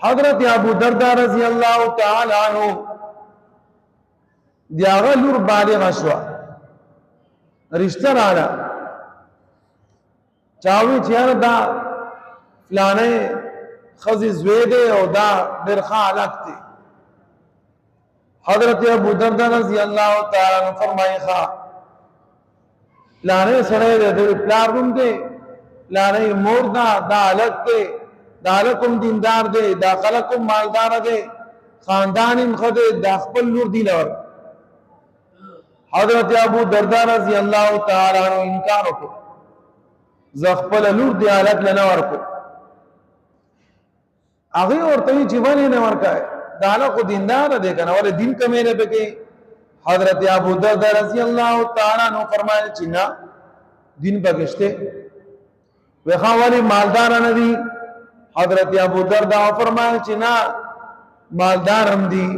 حضرت ابو درداء رضی اللہ تعالی عنہ دیاغه لور بالغ شو رشتہ راړه چاوي چیر دا فلانه خزي زوی دی او دا برخه الګ دی حضرت ابو درداء رضی اللہ تعالی عنہ فرمایي ښا لانه سره د پلار روم دی لانه مور دا الګ دی دا لکم دیندار دی دا خلقم مالدار دی خاندانم خده دا خپل لور دی لور حضرت ابو درداء رضی اللہ تعالی عنہ انکار وکړ ز خپل لور دی حالت لنه ورکو هغه ورته چې ونه نه ورکای دا له دیندار دی کنه ول دین کمه نه پکې حضرت ابو درداء رضی اللہ تعالی عنہ فرمایي چې نه دین پکشته وخاوري مالدار نه دی حضرت ابو درداء فرمایي چې نه مالدار هم دي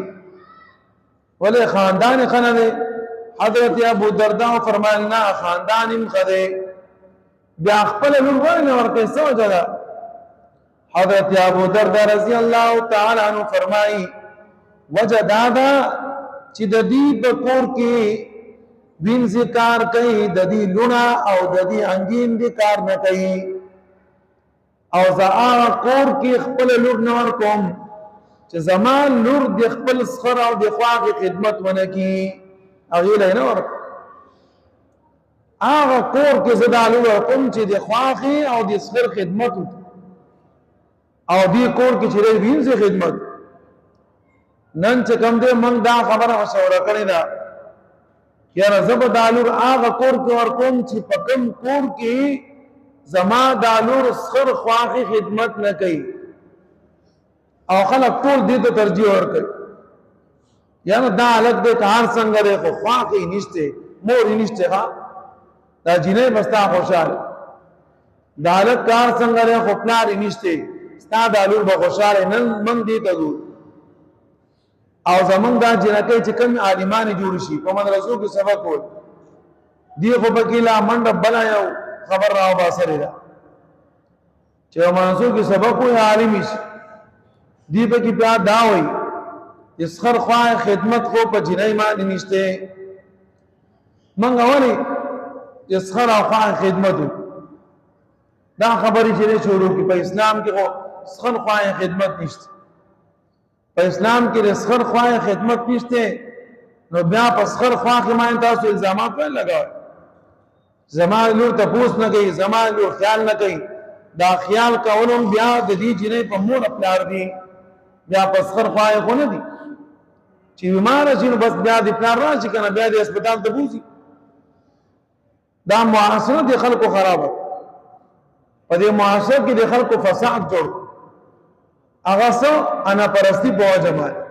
ولې خاندان خنه دي حضرت ابو درداء فرمایي نه خاندان هم خده بیا خپل لور ورنه ورکه سوجدا حضرت ابو درداء رضی اللہ تعالی عنہ فرمایي وجدادا چې د دې په کور کې وین ذکر کوي د دې لونه او د دې انګین دي کار نه کوي او زه کور کې خپل لور نور کوم چې زمان لور د خپل سخر او د خواږه خدمت ونه کی هغه له نور هغه کور کې زه د لور کوم چې د خواږه او د سخر خدمت او دې کور کې چې وین زه خدمت نن چې کوم دې موږ دا خبره مشوره کړې ده یاره زه به د لور هغه کور کې ور کوم چې په کوم کور کې زما دالور سخر خواخی خدمت نہ کئی او خلق طول دیتا ترجیح اور کئی یعنی دا علق دے کار سنگرے خو خواخی نشتے موری نشتے خواہ دا جنہیں بستا خوشحال دا علق کار سنگرے خو پلاری نشتے ستا دالور بخوشحال نن منگ دیتا دور او زمان دا جنکے چکم عالمانی جوڑی شی پا من رسول کی سبق ہو دی خو بکیلا من رب بنا یاو خبر راو باسره دا چې منصور کې سبق وي عالم شي دی په کې بیا دا وي اسخر خواه خدمت خو په جنای باندې نشته منګ اوري اسخر او خواه خدمت دا خبرې چې شروع کی په اسلام کې خو اسخر خواه خدمت نشته په اسلام کې اسخر خواه خدمت نشته نو بیا په اسخر خواه کې باندې تاسو الزامات په لګاوئ زمان لور تپوس نہ گئی زمان لور خیال نہ گئی دا خیال کولم بیا د دې جنې په مور خپلار دي بیا پسخر خوای خو نه دي چې بیمار شي نو بس بیا د پلار راشي کنه بیا د هسپتال ته بوزي دا معاشره د خلکو خراب په دې معاشره کې د خلکو فساد جوړ هغه سو انا پرستی په وجه باندې